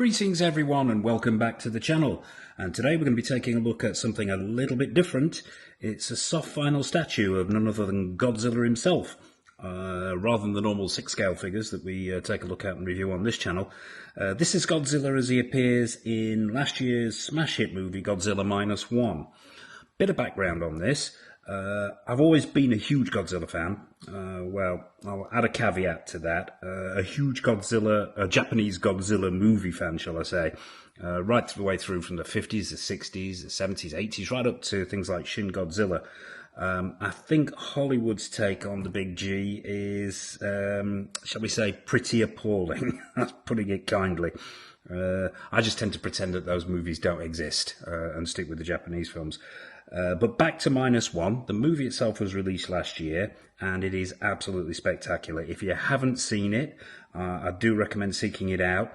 Greetings everyone and welcome back to the channel, and today we're going to be taking a look at something a little bit different. It's a soft vinyl statue of none other than Godzilla himself. Rather than the normal 6-scale figures that we take a look at and review on this channel, this is Godzilla as he appears in last year's smash hit movie Godzilla Minus One. Bit of background on this. I've always been a huge Godzilla fan. Well, I'll add a caveat to that. A Japanese Godzilla movie fan, shall I say. Right the way through from the 50s, the 60s, the 70s, 80s, right up to things like Shin Godzilla. I think Hollywood's take on the big G is, shall we say, pretty appalling. That's putting it kindly. I just tend to pretend that those movies don't exist and stick with the Japanese films. But back to Minus One. The movie itself was released last year, and it is absolutely spectacular. If you haven't seen it, I do recommend seeking it out.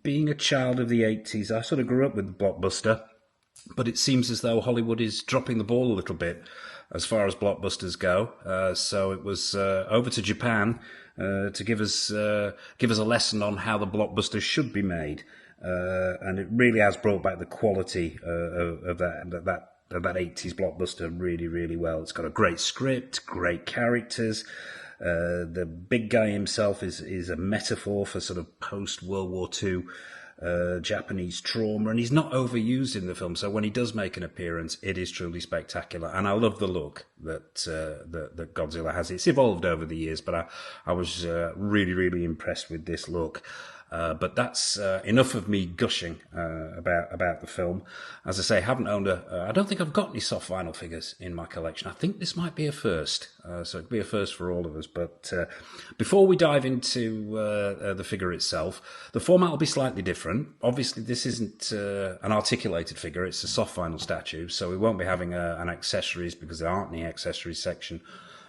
Being a child of the 80s, I sort of grew up with the blockbuster, but it seems as though Hollywood is dropping the ball a little bit as far as blockbusters go. So it was over to Japan to give us a lesson on how the blockbuster should be made, and it really has brought back the quality of that 80s blockbuster really, really well. It's got a great script, great characters. The big guy himself is a metaphor for sort of post-World War II Japanese trauma, and he's not overused in the film. So when he does make an appearance, it is truly spectacular. And I love the look that Godzilla has. It's evolved over the years, but I was really, really impressed with this look. But that's enough of me gushing about the film. As I say, I haven't owned I don't think I've got any soft vinyl figures in my collection. I think this might be a first, so it'd be a first for all of us. But before we dive into the figure itself, the format will be slightly different. Obviously, this isn't an articulated figure. It's a soft vinyl statue, so we won't be having an accessories because there aren't any accessories section.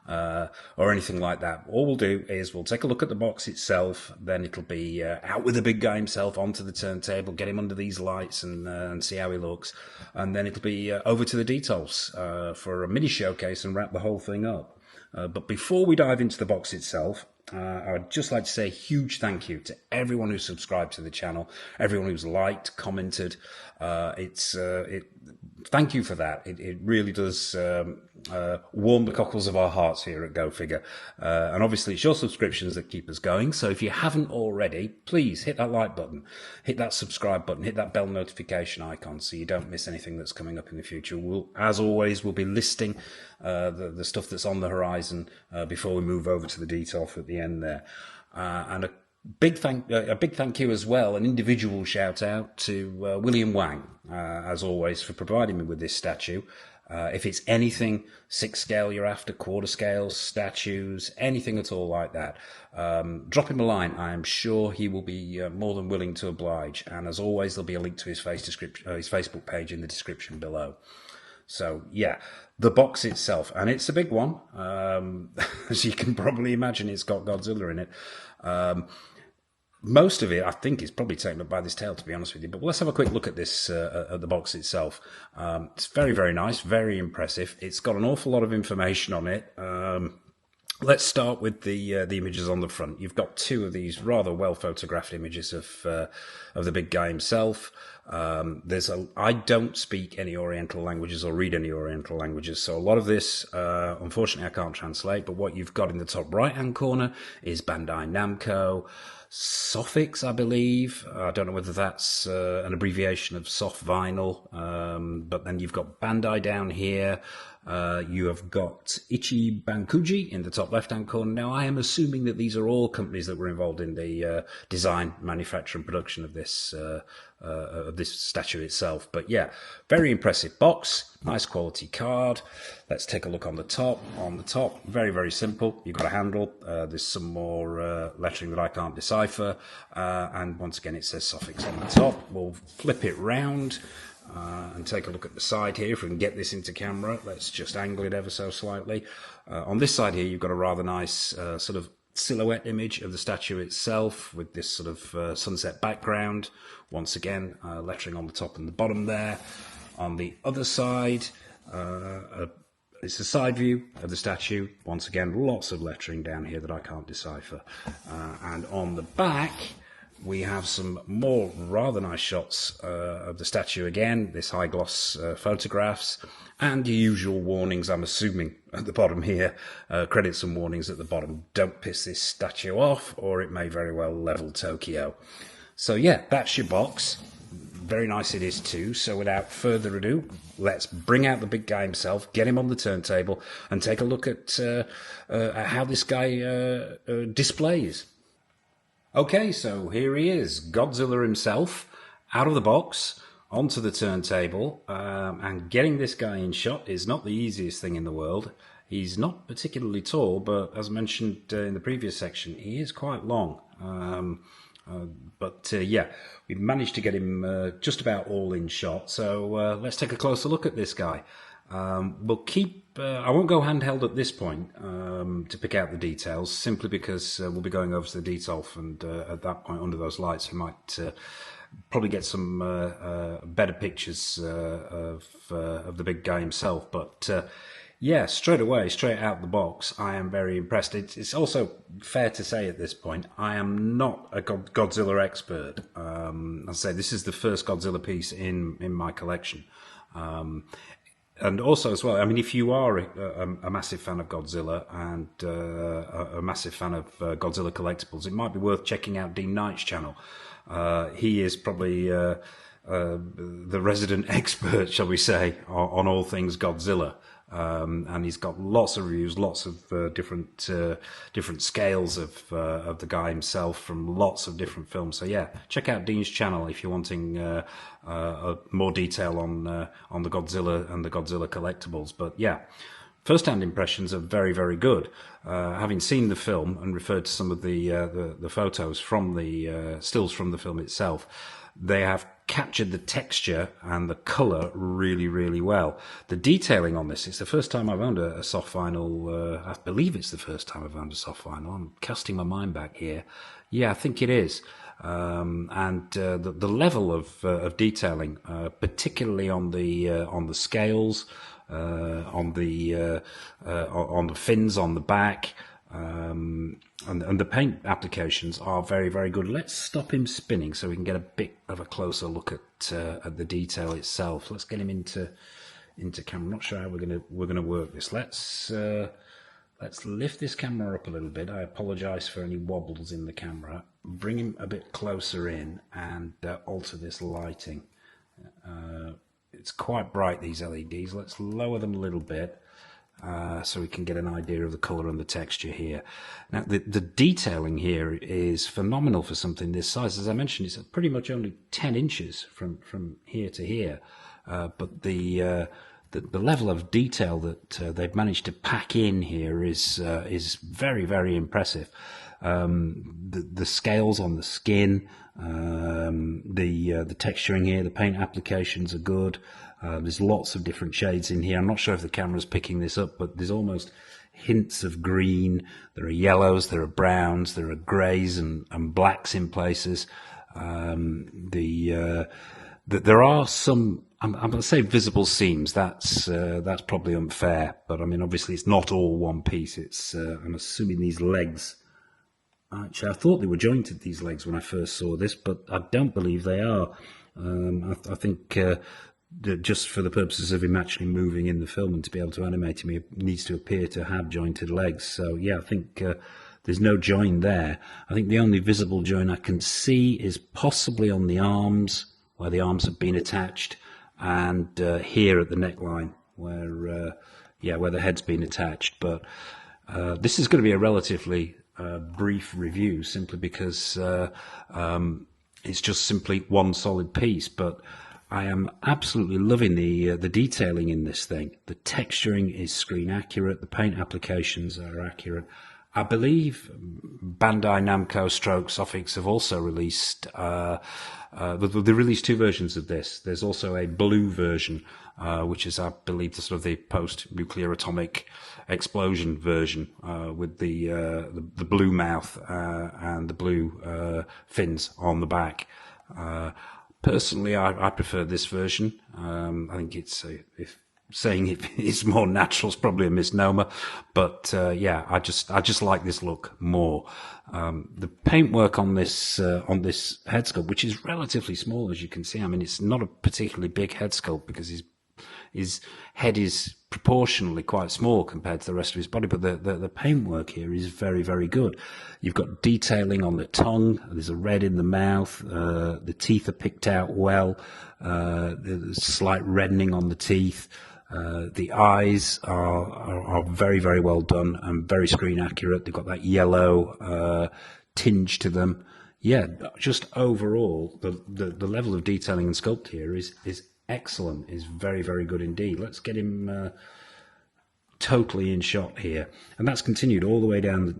Or anything like that. All we'll do is we'll take a look at the box itself, then it'll be out with the big guy himself onto the turntable, get him under these lights and see how he looks, and then it'll be over to the details for a mini showcase and wrap the whole thing up. But before we dive into the box itself, I would just like to say a huge thank you to everyone who's subscribed to the channel, everyone who's liked, commented. Thank you for that. It really does warm the cockles of our hearts here at Go Figure. And obviously it's your subscriptions that keep us going. So if you haven't already, please hit that like button, hit that subscribe button, hit that bell notification icon so you don't miss anything that's coming up in the future. As always, we'll be listing the stuff that's on the horizon before we move over to the detail at the end there. And a big thank you as well, an individual shout out to William Wang, as always, for providing me with this statue. If it's anything 6-scale you're after, quarter scales, statues, anything at all like that, drop him a line. I am sure he will be more than willing to oblige. And as always, there'll be a link to his Facebook page in the description below. So yeah, the box itself, and it's a big one. As you can probably imagine, it's got Godzilla in it. Most of it, I think, is probably taken up by this tail, to be honest with you. But let's have a quick look at this, at the box itself. It's very, very nice, very impressive. It's got an awful lot of information on it. Let's start with the images on the front. You've got two of these rather well photographed images of the big guy himself. I don't speak any Oriental languages or read any Oriental languages, so a lot of this, unfortunately, I can't translate. But what you've got in the top right-hand corner is BANDAI NAMCO. SOFVICS, I believe. I don't know whether that's an abbreviation of soft vinyl, but then you've got BANDAI down here. You have got ICHIBANKUJI in the top left-hand corner. Now, I am assuming that these are all companies that were involved in the design, manufacture, and production of this statue itself. But yeah, very impressive box, nice quality card. Let's take a look on the top. On the top, very, very simple. You've got a handle. There's some more lettering that I can't decipher. And once again, it says SOFVICS on the top. We'll flip it round. And take a look at the side here. If we can get this into camera, let's just angle it ever so slightly. On this side here, you've got a rather nice sort of silhouette image of the statue itself with this sort of sunset background. Once again, lettering on the top and the bottom there. On the other side, it's a side view of the statue. Once again, lots of lettering down here that I can't decipher. And on the back, we have some more rather nice shots of the statue again, this high gloss photographs, and the usual warnings, I'm assuming, at the bottom here, credits and warnings at the bottom. Don't piss this statue off, or it may very well level Tokyo. So yeah, that's your box. Very nice it is too. So without further ado, let's bring out the big guy himself, get him on the turntable, and take a look at how this guy displays. Okay, so here he is, Godzilla himself, out of the box, onto the turntable, and getting this guy in shot is not the easiest thing in the world. He's not particularly tall, but as mentioned in the previous section, he is quite long. Yeah, we've managed to get him just about all in shot, so let's take a closer look at this guy. We'll keep... I won't go handheld at this point to pick out the details, simply because we'll be going over to the Detolf, and at that point, under those lights, we might probably get some better pictures of the big guy himself. But yeah, straight away, straight out the box, I am very impressed. It's also fair to say at this point, I am not a Godzilla expert. I'll say this is the first Godzilla piece in my collection. And also as well, I mean, if you are a massive fan of Godzilla and a massive fan of Godzilla collectibles, it might be worth checking out Dean Knight's channel. He is probably the resident expert, shall we say, on all things Godzilla. And he's got lots of reviews, lots of different scales of the guy himself from lots of different films. So yeah, check out Dean's channel if you're wanting more detail on the Godzilla and the Godzilla collectibles. But yeah, first-hand impressions are very, very good. Having seen the film and referred to some of the photos from the stills from the film itself, they have captured the texture and the colour really, really well. The detailing on this, it's the first time I've owned a soft vinyl. I believe it's the first time I've owned a soft vinyl. I'm casting my mind back here. Yeah, I think it is. The level of detailing, particularly on the scales, on the fins on the back, and the paint applications are very, very good. Let's stop him spinning so we can get a bit of a closer look at the detail itself. Let's get him into camera. I'm not sure how we're gonna work this. Let's lift this camera up a little bit. I apologise for any wobbles in the camera. Bring him a bit closer in and alter this lighting. It's quite bright, these LEDs. Let's lower them a little bit. So we can get an idea of the colour and the texture here. Now, the detailing here is phenomenal for something this size. As I mentioned, it's pretty much only 10 inches from here to here. But the level of detail that they've managed to pack in here is very, very impressive. The scales on the skin, the texturing here, the paint applications are good. There's lots of different shades in here. I'm not sure if the camera's picking this up, but there's almost hints of green. There are yellows, there are browns, there are greys and blacks in places. There are some, I'm going to say visible seams. That's probably unfair, but I mean, obviously it's not all one piece. It's, I'm assuming these legs, actually, I thought they were jointed, these legs, when I first saw this, but I don't believe they are. I think just for the purposes of him actually moving in the film and to be able to animate him, he needs to appear to have jointed legs. So yeah, I think there's no join there. I think the only visible join I can see is possibly on the arms, where the arms have been attached, and here at the neckline, where the head's been attached. But this is going to be a relatively brief review, simply because it's just simply one solid piece. But I am absolutely loving the detailing in this thing. The texturing is screen accurate. The paint applications are accurate. I believe Bandai Namco stroke SOFVICS have also released, they released two versions of this. There's also a blue version, which is, I believe, the sort of the post-nuclear atomic explosion version, with the blue mouth and the blue fins on the back. Personally, I prefer this version. I think it's saying it's more natural is probably a misnomer, but yeah, I just like this look more. The paintwork on this head sculpt, which is relatively small, as you can see. I mean, it's not a particularly big head sculpt because his head is proportionally quite small compared to the rest of his body, but the paintwork here is very, very good. You've got detailing on the tongue. There's a red in the mouth. The teeth are picked out well. There's slight reddening on the teeth. The eyes are very, very well done and very screen accurate. They've got that yellow tinge to them. Yeah, just overall, the level of detailing and sculpt here is excellent, is very, very good indeed. Let's get him totally in shot here, and that's continued all the way down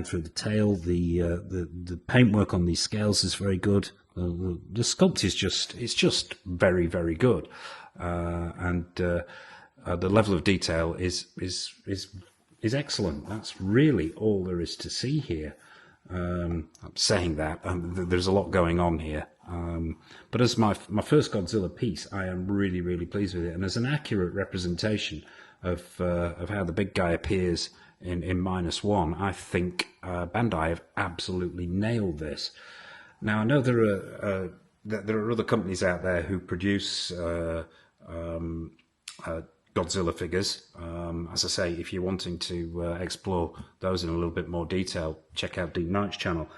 through the tail. The paintwork on these scales is very good. The sculpt is just very, very good, and the level of detail is excellent. That's really all there is to see here. I'm saying that there's a lot going on here, but as my first Godzilla piece, I am really, really pleased with it, and as an accurate representation of how the big guy appears in Minus One, I think Bandai have absolutely nailed this. Now I know there are other companies out there who produce Godzilla figures. As I say, if you're wanting to explore those in a little bit more detail, check out Deep Knight's channel.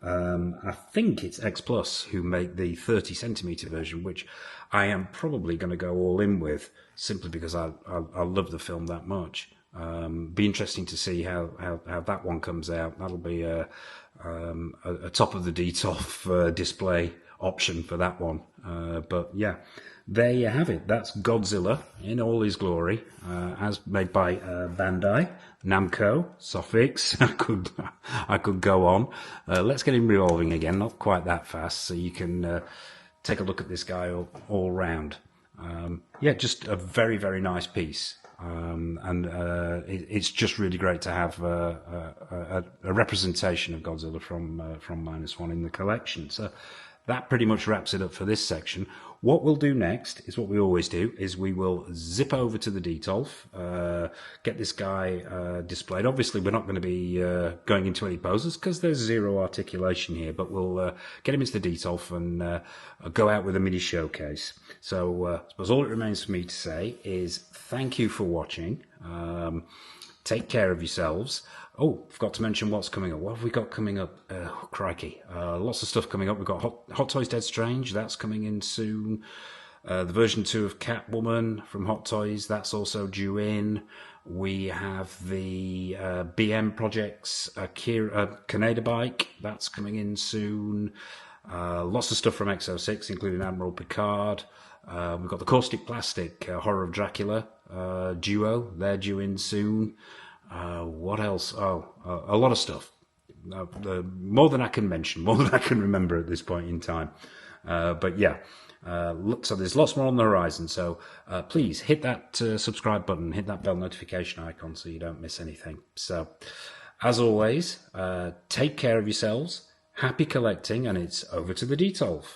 I think it's X Plus who make the 30cm version, which I am probably going to go all in with, simply because I love the film that much. Be interesting to see how that one comes out. That'll be a top of the DTOF display option for that one. But yeah, there you have it. That's Godzilla in all his glory, as made by Bandai, NAMCO, SOFVICS. I could go on. Let's get him revolving again, not quite that fast, so you can take a look at this guy all round. Yeah, just a very, very nice piece. And it's just really great to have a representation of Godzilla from Minus One in the collection. So that pretty much wraps it up for this section. What we'll do next is what we always do, is we will zip over to the DTOLF, get this guy displayed. Obviously, we're not going to be going into any poses because there's zero articulation here, but we'll get him into the DTOLF and go out with a mini showcase. So I suppose all it remains for me to say is thank you for watching. Take care of yourselves. Oh, forgot to mention what's coming up. What have we got coming up? Crikey. Lots of stuff coming up. We've got Hot Toys Dead Strange. That's coming in soon. The version 2 of Catwoman from Hot Toys. That's also due in. We have the BM Projects Canada Bike. That's coming in soon. Lots of stuff from X06, including Admiral Picard. We've got the Caustic Plastic Horror of Dracula duo. They're due in soon. What else? Oh, a lot of stuff. More than I can mention, more than I can remember at this point in time. But yeah, so there's lots more on the horizon. So please hit that subscribe button, hit that bell notification icon so you don't miss anything. So as always, take care of yourselves. Happy collecting, and it's over to the DTOLF.